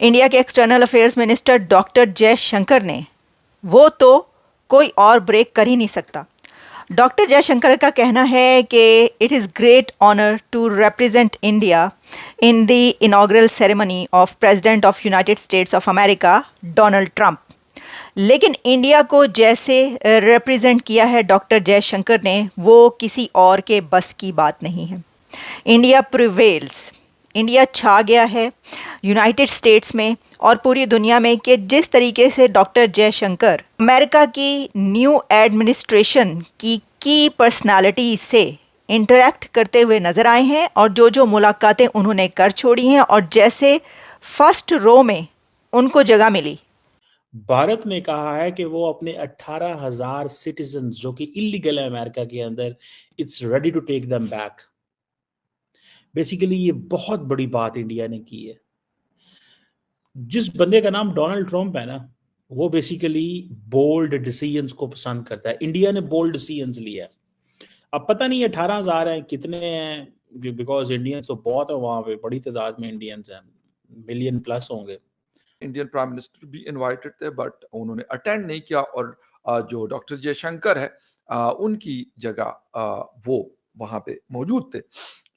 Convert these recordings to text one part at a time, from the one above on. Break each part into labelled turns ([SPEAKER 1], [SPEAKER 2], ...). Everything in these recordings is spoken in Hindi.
[SPEAKER 1] इंडिया के external affairs minister doctor Jaishankar ने वो तो कोई और ब्रेक कर ही नहीं सकता। डॉक्टर जयशंकर का कहना है कि it is great honour to represent India in the inaugural ceremony of president of United States of America Donald Trump. लेकिन इंडिया को जैसे रिप्रेजेंट किया है डॉक्टर जयशंकर ने, वो किसी और के बस की बात नहीं है। इंडिया प्रिवेल्स, इंडिया छा गया है यूनाइटेड स्टेट्स में और पूरी दुनिया में कि जिस तरीके से डॉक्टर जयशंकर अमेरिका की न्यू एडमिनिस्ट्रेशन की पर्सनालिटीज से इंटरेक्ट करते हुए नजर आए हैं और जो जो मुलाकातें उन्होंने कर छोड़ी हैं और जैसे फर्स्ट रो में उनको जगह मिली।
[SPEAKER 2] भारत ने कहा है कि वो अपने 18,000 सिटीजन जो कि इलीगल है अमेरिका के अंदर, it's ready to take them back. Basically ये बहुत बड़ी बात इंडिया ने की है। जिस बंदे का नाम डोनाल्ड ट्रंप है ना, वो बेसिकली बोल्ड डिसीजंस को पसंद करता है। इंडिया ने बोल्ड डिसीजंस लिया है। अब पता नहीं 18,000 हैं कितने हैं, बिकॉज इंडियंस तो बहुत है वहां पे, बड़ी तादाद में इंडियंस हैं, मिलियन प्लस होंगे।
[SPEAKER 3] इंडियन प्राइम मिनिस्टर भी इनवाइटेड थे बट उन्होंने अटेंड नहीं किया और जो डॉक्टर जयशंकर है उनकी जगह वो वहां पे मौजूद थे,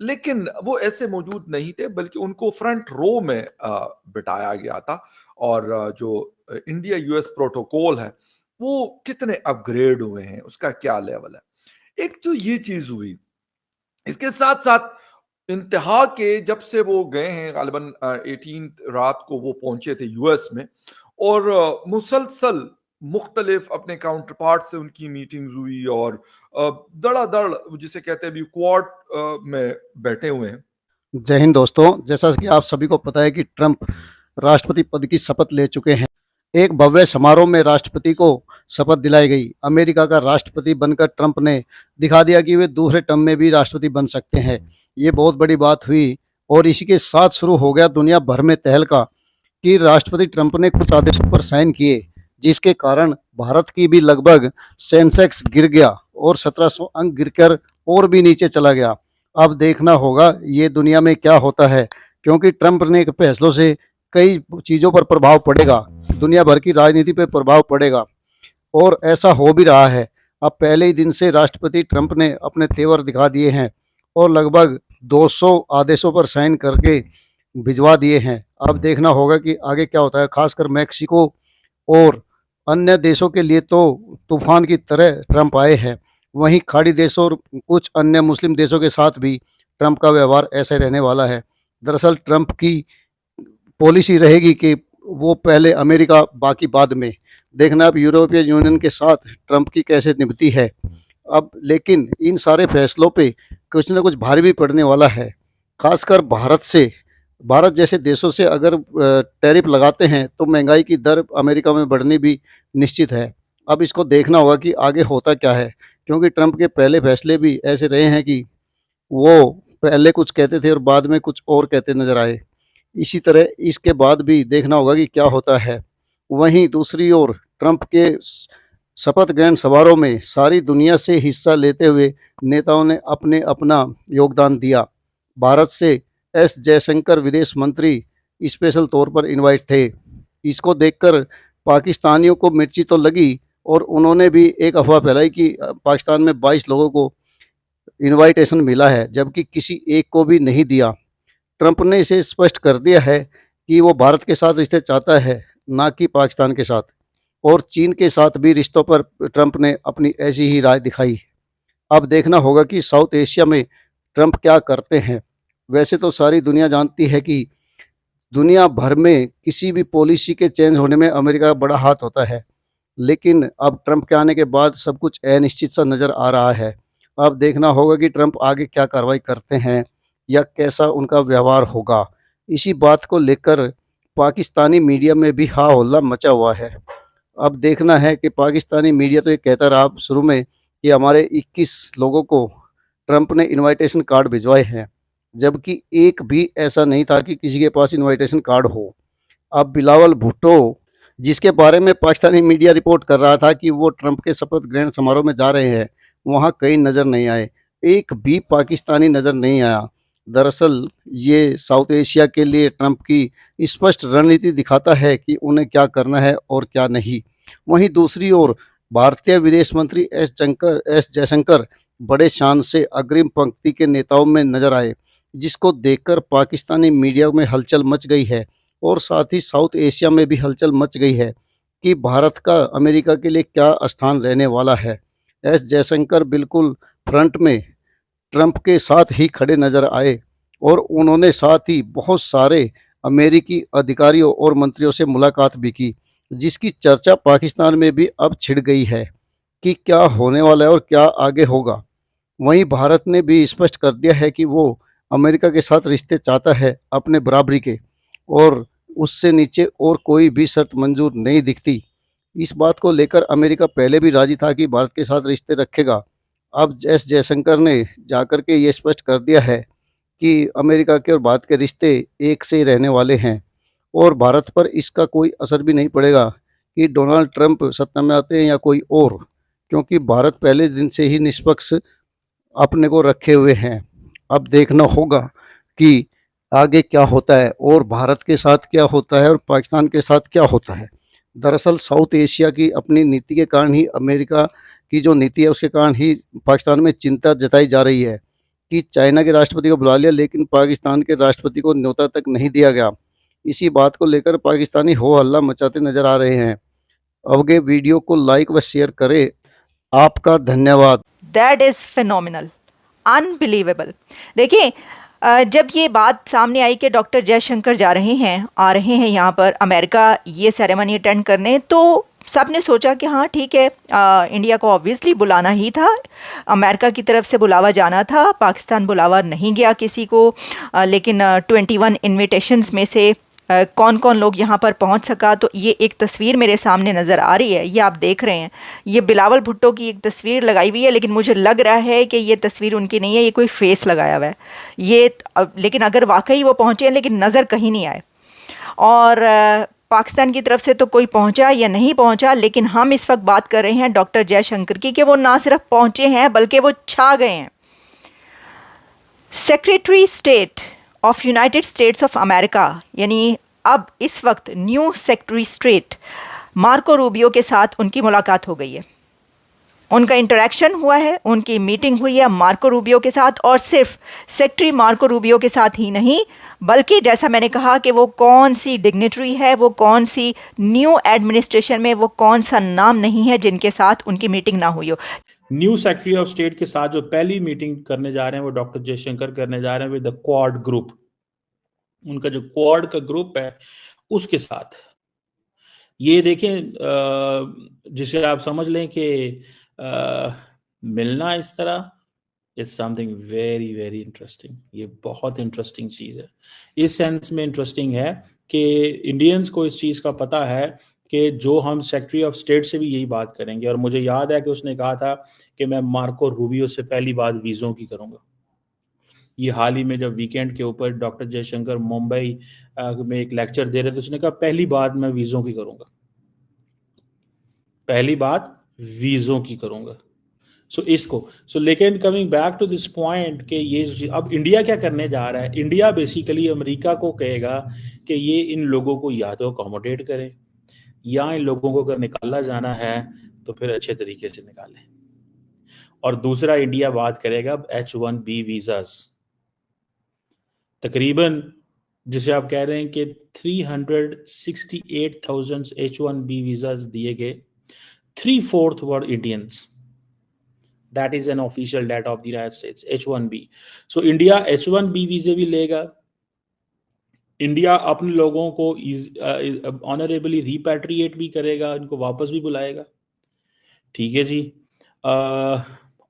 [SPEAKER 3] लेकिन वो ऐसे मौजूद नहीं थे बल्कि उनको फ्रंट रो में बिठाया गया था। और जो इंडिया यूएस प्रोटोकॉल है वो कितने अपग्रेड हुए हैं, उसका क्या लेवल है, एक तो ये चीज हुई। इसके साथ साथ इंतहा के जब से वो गए हैं, गालिबन 18 रात को वो पहुंचे थे यूएस में और मुसलसल मुख्तलिफ अपने काउंटर पार्ट से उनकी मीटिंग्स हुई और दड़ादड़ जिसे कहते हैं अभी क्वाड में बैठे हुए हैं।
[SPEAKER 4] जय हिंद दोस्तों, जैसा कि आप सभी को पता है कि ट्रंप राष्ट्रपति पद की शपथ ले चुके हैं। एक भव्य समारोह में राष्ट्रपति को शपथ दिलाई गई। अमेरिका का राष्ट्रपति बनकर ट्रंप ने दिखा दिया कि वे दूसरे टर्म में भी राष्ट्रपति बन सकते हैं। ये बहुत बड़ी बात हुई और इसी के साथ शुरू हो गया दुनिया भर में तहलका कि राष्ट्रपति ट्रंप ने कुछ आदेशों पर साइन किए, जिसके कारण भारत की भी लगभग सेंसेक्स गिर गया और 1700 अंक गिरकर और भी नीचे चला गया। अब देखना होगा ये दुनिया में क्या होता है, क्योंकि ट्रंप ने के फैसलों से कई चीज़ों पर प्रभाव पड़ेगा, दुनिया भर की राजनीति पर प्रभाव पड़ेगा और ऐसा हो भी रहा है। अब पहले ही दिन से राष्ट्रपति ट्रंप ने अपने तेवर दिखा दिए हैं और लगभग 200 आदेशों पर साइन करके भिजवा दिए हैं। अब देखना होगा कि आगे क्या होता है। खासकर मैक्सिको और अन्य देशों के लिए तो तूफान की तरह ट्रंप आए हैं। वहीं खाड़ी देशों और कुछ अन्य मुस्लिम देशों के साथ भी ट्रंप का व्यवहार ऐसे रहने वाला है। दरअसल ट्रंप की पॉलिसी रहेगी कि वो पहले अमेरिका, बाकी बाद में। देखना अब यूरोपियन यूनियन के साथ ट्रंप की कैसे निभती है। अब लेकिन इन सारे फैसलों पे कुछ ना कुछ भारी भी पड़ने वाला है। खासकर भारत जैसे देशों से अगर टैरिफ लगाते हैं तो महंगाई की दर अमेरिका में बढ़नी भी निश्चित है। अब इसको देखना होगा कि आगे होता क्या है, क्योंकि ट्रंप के पहले फैसले भी ऐसे रहे हैं कि वो पहले कुछ कहते थे और बाद में कुछ और कहते नजर आए। इसी तरह इसके बाद भी देखना होगा कि क्या होता है। वहीं दूसरी ओर ट्रंप के शपथ ग्रहण समारोह में सारी दुनिया से हिस्सा लेते हुए नेताओं ने अपने अपना योगदान दिया। भारत से एस जयशंकर विदेश मंत्री स्पेशल तौर पर इनवाइट थे। इसको देखकर पाकिस्तानियों को मिर्ची तो लगी और उन्होंने भी एक अफवाह फैलाई कि पाकिस्तान में 22 लोगों को इनवाइटेशन मिला है, जबकि किसी एक को भी नहीं दिया। ट्रंप ने इसे स्पष्ट कर दिया है कि वो भारत के साथ रिश्ते चाहता है, ना कि पाकिस्तान के साथ। और चीन के साथ भी रिश्तों पर ट्रंप ने अपनी ऐसी ही राय दिखाई। अब देखना होगा कि साउथ एशिया में ट्रंप क्या करते हैं। वैसे तो सारी दुनिया जानती है कि दुनिया भर में किसी भी पॉलिसी के चेंज होने में अमेरिका का बड़ा हाथ होता है, लेकिन अब ट्रंप के आने के बाद सब कुछ अनिश्चित सा नज़र आ रहा है। अब देखना होगा कि ट्रंप आगे क्या कार्रवाई करते हैं या कैसा उनका व्यवहार होगा। इसी बात को लेकर पाकिस्तानी मीडिया में भी हा हल्ला मचा हुआ है। अब देखना है कि पाकिस्तानी मीडिया तो ये कहता रहा शुरू में कि हमारे 21 लोगों को ट्रंप ने इनविटेशन कार्ड भिजवाए हैं, जबकि एक भी ऐसा नहीं था कि किसी के पास इनविटेशन कार्ड हो। अब बिलावल भुट्टो, जिसके बारे में पाकिस्तानी मीडिया रिपोर्ट कर रहा था कि वो ट्रंप के शपथ ग्रहण समारोह में जा रहे हैं, वहाँ कहीं नज़र नहीं आए। एक भी पाकिस्तानी नज़र नहीं आया। दरअसल ये साउथ एशिया के लिए ट्रंप की स्पष्ट रणनीति दिखाता है कि उन्हें क्या करना है और क्या नहीं। वहीं दूसरी ओर भारतीय विदेश मंत्री एस जयशंकर बड़े शान से अग्रिम पंक्ति के नेताओं में नजर आए, जिसको देखकर पाकिस्तानी मीडिया में हलचल मच गई है और साथ ही साउथ एशिया में भी हलचल मच गई है कि भारत का अमेरिका के लिए क्या स्थान रहने वाला है। एस जयशंकर बिल्कुल फ्रंट में ट्रंप के साथ ही खड़े नजर आए और उन्होंने साथ ही बहुत सारे अमेरिकी अधिकारियों और मंत्रियों से मुलाकात भी की, जिसकी चर्चा पाकिस्तान में भी अब छिड़ गई है कि क्या होने वाला है और क्या आगे होगा। वहीं भारत ने भी स्पष्ट कर दिया है कि वो अमेरिका के साथ रिश्ते चाहता है अपने बराबरी के, और उससे नीचे और कोई भी शर्त मंजूर नहीं दिखती। इस बात को लेकर अमेरिका पहले भी राजी था कि भारत के साथ रिश्ते रखेगा। अब एस जयशंकर ने जाकर के ये स्पष्ट कर दिया है कि अमेरिका के और भारत के रिश्ते एक से ही रहने वाले हैं और भारत पर इसका कोई असर भी नहीं पड़ेगा कि डोनाल्ड ट्रंप सत्ता में आते हैं या कोई और, क्योंकि भारत पहले दिन से ही निष्पक्ष अपने को रखे हुए हैं। अब देखना होगा कि आगे क्या होता है और भारत के साथ क्या होता है और पाकिस्तान के साथ क्या होता है। दरअसल साउथ एशिया की अपनी नीति के कारण ही, अमेरिका की जो नीति है उसके कारण ही पाकिस्तान में चिंता जताई जा रही है कि चाइना के राष्ट्रपति को बुला लिया लेकिन पाकिस्तान के राष्ट्रपति को न्योता तक नहीं दिया गया। इसी बात को लेकर पाकिस्तानी हो हल्ला मचाते नजर आ रहे हैं। अवगे वीडियो को लाइक व शेयर करें। आपका धन्यवाद।
[SPEAKER 1] That is phenomenal, unbelievable. देखिए, जब ये बात सामने आई कि डॉक्टर जयशंकर आ रहे हैं यहाँ पर अमेरिका ये सेरेमनी अटेंड करने, तो सब ने सोचा कि हाँ ठीक है, इंडिया को ऑब्वियसली बुलाना ही था, अमेरिका की तरफ से बुलावा जाना था, पाकिस्तान बुलावा नहीं गया किसी को। लेकिन 21 इन्विटेशंस में से कौन कौन लोग यहाँ पर पहुँच सका, तो ये एक तस्वीर मेरे सामने नज़र आ रही है, ये आप देख रहे हैं। ये बिलावल भुट्टो की एक तस्वीर लगाई हुई है, लेकिन मुझे लग रहा है कि ये तस्वीर उनकी नहीं है, ये कोई फेस लगाया हुआ है ये। लेकिन अगर वाकई वो पहुँचे हैं, लेकिन नज़र कहीं नहीं आए। और पाकिस्तान की तरफ से तो कोई पहुंचा या नहीं पहुंचा, लेकिन हम इस वक्त बात कर रहे हैं डॉक्टर जयशंकर की कि वो ना सिर्फ पहुंचे हैं बल्कि वो छा गए हैं। Secretary state of United States of America, यानी अब इस वक्त new secretary state Marco Rubio के साथ उनकी मुलाकात हो गई है, उनका इंटरेक्शन हुआ है, उनकी मीटिंग हुई है मार्को रूबियो के साथ। और सिर्फ सेक्रेटरी मार्को रूबियो के साथ ही नहीं, बल्कि जैसा मैंने कहा कि वो कौन सी डिग्निटरी है, वो कौन सी न्यू एडमिनिस्ट्रेशन में वो कौन सा नाम नहीं है जिनके साथ उनकी मीटिंग ना हुई हो।
[SPEAKER 2] न्यू सेक्रेटरी ऑफ स्टेट के साथ जो पहली मीटिंग करने जा रहे हैं वो डॉक्टर जयशंकर करने जा रहे हैं विद द क्वाड ग्रुप। उनका जो क्वाड का ग्रुप है उसके साथ ये देखें, जिसे आप समझ लें कि मिलना इस तरह, it's something very very interesting. ये बहुत इंटरेस्टिंग चीज़ है। इस सेंस में इंटरेस्टिंग है कि इंडियंस को इस चीज़ का पता है कि जो हम सेक्रेटरी ऑफ स्टेट से भी यही बात करेंगे। और मुझे याद है कि उसने कहा था कि मैं मार्को रूबियो से पहली बात वीज़ों की करूँगा। ये हाल ही में जब वीकेंड के ऊपर डॉक्टर जयशंकर मुंबई में एक लेक्चर दे रहे थे, उसने कहा पहली बात मैं वीज़ों की करूँगा, पहली बात वीज़ों की करूँगा। लेकिन coming back to this point कि ये अब इंडिया क्या करने जा रहा है। इंडिया बेसिकली अमेरिका को कहेगा कि ये इन लोगों को या तो अकोमोडेट करें या इन लोगों को अगर निकाला जाना है तो फिर अच्छे तरीके से निकालें। और दूसरा, इंडिया बात करेगा H1B वीज़ास, तकरीबन जिसे आप कह रहे हैं कि 368,000 H1B वीज़ास दिए गए, 3/4 वर Indians. That is an official data of the United States, H1B. So India H1B वीजे भी लेगा। इंडिया अपने लोगों को ऑनरेबली रिपैट्रिएट भी करेगा, इनको वापस भी बुलाएगा। ठीक है जी।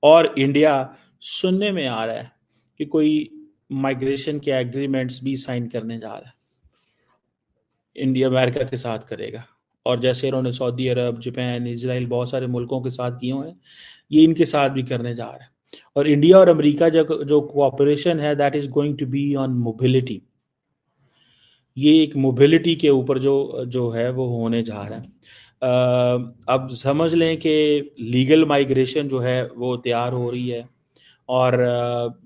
[SPEAKER 2] और इंडिया सुनने में आ रहा है कि कोई माइग्रेशन के एग्रीमेंट्स भी साइन करने जा रहा है, इंडिया अमेरिका के साथ करेगा। और जैसे इन्होंने सऊदी अरब, जापान, इजराइल बहुत सारे मुल्कों के साथ किए हुए हैं, ये इनके साथ भी करने जा रहा है। और इंडिया और अमेरिका जो कोऑपरेशन है that is going to be on mobility. ये एक मोबिलिटी के ऊपर जो है वो होने जा रहा है। अब समझ लें कि लीगल माइग्रेशन जो है वो तैयार हो रही है और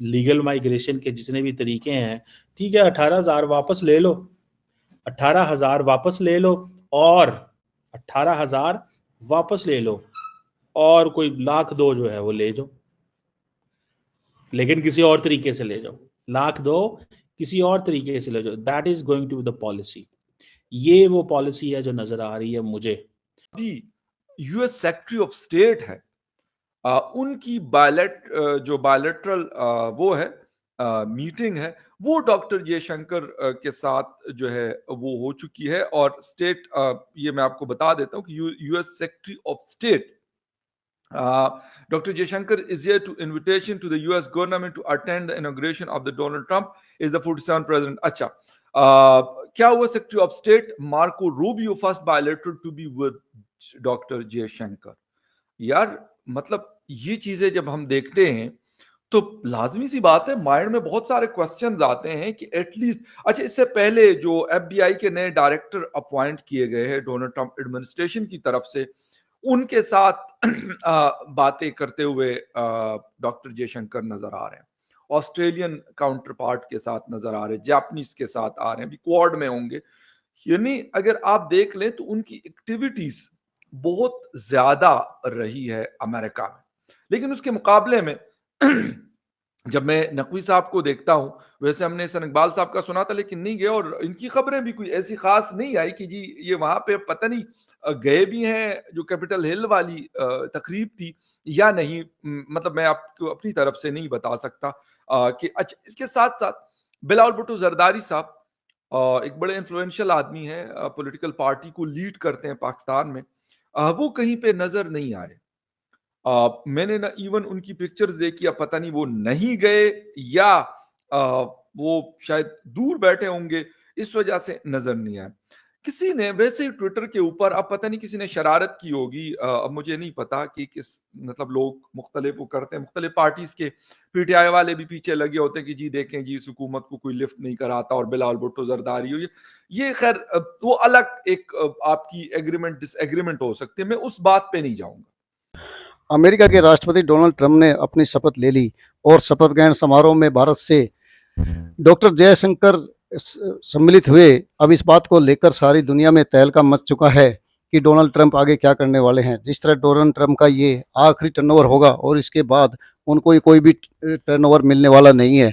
[SPEAKER 2] लीगल माइग्रेशन के जितने भी तरीके हैं, ठीक है, 18,000 वापस ले लो, 18,000 वापस ले लो, और 18,000 वापस ले लो, और कोई 1,02,000 जो है वो ले जाओ, लेकिन किसी और तरीके से ले जाओ, 1,02,000 किसी और तरीके से ले जाओ। That is going to be the policy. ये वो पॉलिसी है जो नजर आ रही है मुझे।
[SPEAKER 3] यूएस सेक्रेटरी ऑफ स्टेट है, उनकी जो बायलैटरल वो है मीटिंग है, वो डॉक्टर जयशंकर के साथ जो है वो हो चुकी है। और स्टेट ये मैं आपको बता देता हूं कि US secretary of state Dr. Jaishankar is here to invitation to the US government to attend the inauguration of the Donald Trump is the 47th president. अच्छा, क्या हुआ? Secretary of state Marco Rubio first bilateral to be with doctor Jaishankar. यार मतलब ये चीजें जब हम देखते हैं तो लाजमी सी बात है, माइंड में बहुत सारे क्वेश्चंस आते हैं कि एटलीस्ट, अच्छा इससे पहले जो एफबीआई के नए डायरेक्टर अपॉइंट किए गए हैं डोनाल्ड ट्रंप एडमिनिस्ट्रेशन की तरफ से, उनके साथ बातें करते हुए डॉक्टर जयशंकर नजर आ रहे हैं, ऑस्ट्रेलियन काउंटर पार्ट के साथ नजर आ रहे हैं, जापानीज के साथ आ रहे हैं, अभी क्वाड में होंगे। यानी अगर आप देख लें तो उनकी एक्टिविटीज बहुत ज्यादा रही है अमेरिका में। लेकिन उसके मुकाबले में जब मैं नकवी साहब को देखता हूं, वैसे हमने सन इकबाल साहब का सुना था लेकिन नहीं गया, और इनकी खबरें भी कोई ऐसी खास नहीं आई कि जी ये वहां पे पता नहीं गए भी हैं, जो कैपिटल हिल वाली तकरीब थी या नहीं, मतलब मैं आपको अपनी तरफ से नहीं बता सकता कि अच्छा। इसके साथ साथ बिलावल भुट्टो जरदारी साहब एक बड़े इन्फ्लुएंशियल आदमी हैं, पॉलिटिकल पार्टी को लीड करते हैं पाकिस्तान में, वो कहीं पे नजर नहीं आए। मैंने ना इवन उनकी पिक्चर्स देखी, अब पता नहीं वो नहीं गए या वो शायद दूर बैठे होंगे, इस वजह से नजर नहीं आए। किसी ने वैसे ही ट्विटर के ऊपर, अब पता नहीं किसी ने शरारत की होगी, अब मुझे नहीं पता कि किस, मतलब लोग मुख्तलिफ वो करते हैं, मुख्तलिफ पार्टीज के पीटीआई वाले भी पीछे लगे होते हैं कि जी देखें जी इस हुकूमत को कोई लिफ्ट नहीं कराता और बिलावल भुट्टो जरदारी हो, ये खैर वो अलग एक आपकी एग्रीमेंट डिसएग्रीमेंट हो सकती है, मैं उस बात पे नहीं जाऊंगा।
[SPEAKER 4] अमेरिका के राष्ट्रपति डोनाल्ड ट्रंप ने अपनी शपथ ले ली और शपथ ग्रहण समारोह में भारत से डॉक्टर जयशंकर सम्मिलित हुए। अब इस बात को लेकर सारी दुनिया में तहलका मच चुका है कि डोनाल्ड ट्रंप आगे क्या करने वाले हैं। जिस तरह डोनाल्ड ट्रंप का ये आखिरी टर्नओवर होगा और इसके बाद उनको कोई भी टर्नओवर मिलने वाला नहीं है,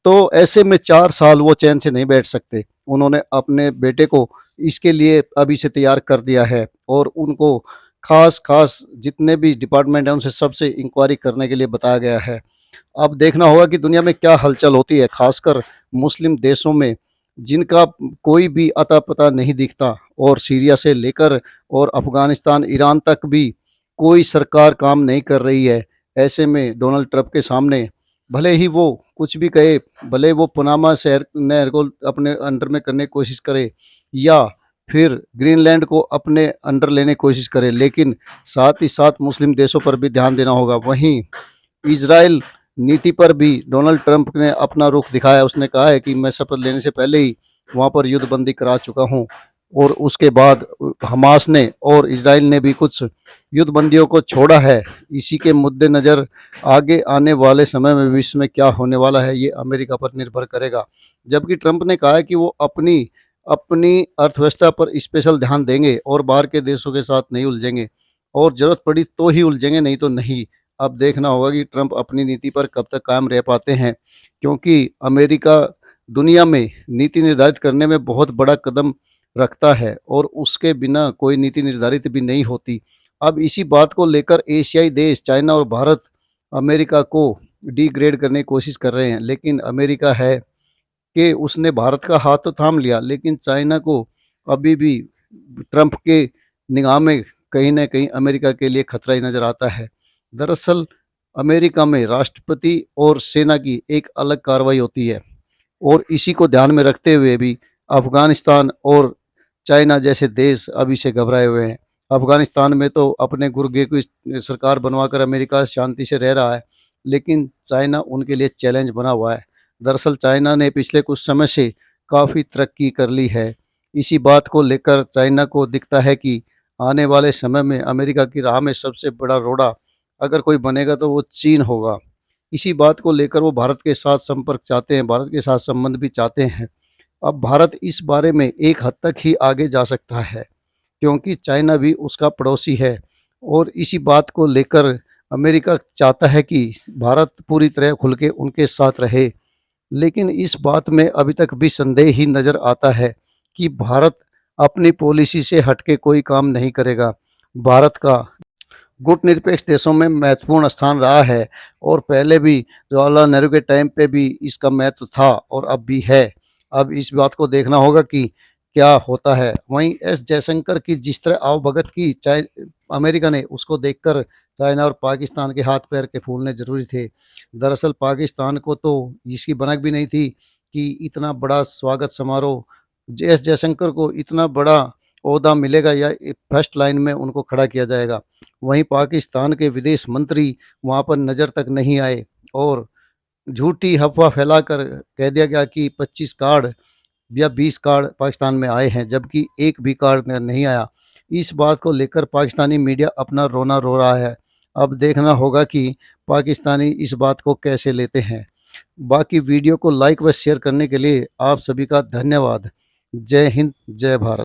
[SPEAKER 4] तो ऐसे में 4 साल वो चैन से नहीं बैठ सकते। उन्होंने अपने बेटे को इसके लिए अभी से तैयार कर दिया है और उनको खास जितने भी डिपार्टमेंट हैं उनसे सबसे इंक्वायरी करने के लिए बताया गया है। अब देखना होगा कि दुनिया में क्या हलचल होती है, खासकर मुस्लिम देशों में जिनका कोई भी अता पता नहीं दिखता, और सीरिया से लेकर और अफगानिस्तान, ईरान तक भी कोई सरकार काम नहीं कर रही है। ऐसे में डोनाल्ड ट्रंप के सामने भले ही वो कुछ भी कहे, भले वो पनामा शहर नहर को अपने अंडर में करने की कोशिश करे या फिर ग्रीनलैंड को अपने अंडर लेने की कोशिश करे, लेकिन साथ ही साथ मुस्लिम देशों पर भी ध्यान देना होगा। वहीं इजराइल नीति पर भी डोनाल्ड ट्रंप ने अपना रुख दिखाया। उसने कहा है कि मैं शपथ लेने से पहले ही वहाँ पर युद्धबंदी करा चुका हूँ, और उसके बाद हमास ने और इजराइल ने भी कुछ युद्धबंदियों को छोड़ा है। इसी के मद्देनज़र आगे आने वाले समय में विश्व में क्या होने वाला है ये अमेरिका पर निर्भर करेगा। जबकि ट्रंप ने कहा है कि वो अपनी अर्थव्यवस्था पर स्पेशल ध्यान देंगे और बाहर के देशों के साथ नहीं उलझेंगे, और ज़रूरत पड़ी तो ही उलझेंगे, नहीं तो नहीं। अब देखना होगा कि ट्रंप अपनी नीति पर कब तक कायम रह पाते हैं, क्योंकि अमेरिका दुनिया में नीति निर्धारित करने में बहुत बड़ा कदम रखता है और उसके बिना कोई नीति निर्धारित भी नहीं होती। अब इसी बात को लेकर एशियाई देश चाइना और भारत अमेरिका को डिग्रेड करने की कोशिश कर रहे हैं, लेकिन अमेरिका है कि उसने भारत का हाथ तो थाम लिया, लेकिन चाइना को अभी भी ट्रंप के निगाह में कहीं ना कहीं अमेरिका के लिए खतरा ही नज़र आता है। दरअसल अमेरिका में राष्ट्रपति और सेना की एक अलग कार्रवाई होती है, और इसी को ध्यान में रखते हुए भी अफगानिस्तान और चाइना जैसे देश अभी से घबराए हुए हैं। अफगानिस्तान में तो अपने गुर्गे की सरकार बनवाकर अमेरिका शांति से रह रहा है, लेकिन चाइना उनके लिए चैलेंज बना हुआ है। दरअसल चाइना ने पिछले कुछ समय से काफ़ी तरक्की कर ली है। इसी बात को लेकर चाइना को दिखता है कि आने वाले समय में अमेरिका की राह में सबसे बड़ा रोड़ा अगर कोई बनेगा तो वो चीन होगा। इसी बात को लेकर वो भारत के साथ संपर्क चाहते हैं, भारत के साथ संबंध भी चाहते हैं। अब भारत इस बारे में एक हद तक ही आगे जा सकता है, क्योंकि चाइना भी उसका पड़ोसी है और इसी बात को लेकर अमेरिका चाहता है कि भारत पूरी तरह खुल के उनके साथ रहे। लेकिन इस बात में अभी तक भी संदेह ही नज़र आता है कि भारत अपनी पॉलिसी से हटके कोई काम नहीं करेगा। भारत का गुटनिरपेक्ष देशों में महत्वपूर्ण स्थान रहा है और पहले भी जवाहरलाल नेहरू के टाइम पे भी इसका महत्व था और अब भी है। अब इस बात को देखना होगा कि क्या होता है। वहीं एस जयशंकर की जिस तरह आवभगत की अमेरिका ने, उसको देखकर चाइना और पाकिस्तान के हाथ पैर के फूलने जरूरी थे। दरअसल पाकिस्तान को तो इसकी भनक भी नहीं थी कि इतना बड़ा स्वागत समारोह एस जयशंकर को इतना बड़ा ओहदा मिलेगा या फर्स्ट लाइन में उनको खड़ा किया जाएगा। वहीं पाकिस्तान के विदेश मंत्री वहां पर नज़र तक नहीं आए और झूठी अफवाह फैलाकर कह दिया गया कि 25 कार्ड या 20 कार्ड पाकिस्तान में आए हैं, जबकि एक भी कार्ड नहीं आया। इस बात को लेकर पाकिस्तानी मीडिया अपना रोना रो रहा है। अब देखना होगा कि पाकिस्तानी इस बात को कैसे लेते हैं। बाकी वीडियो को लाइक व शेयर करने के लिए आप सभी का धन्यवाद। जय हिंद, जय भारत।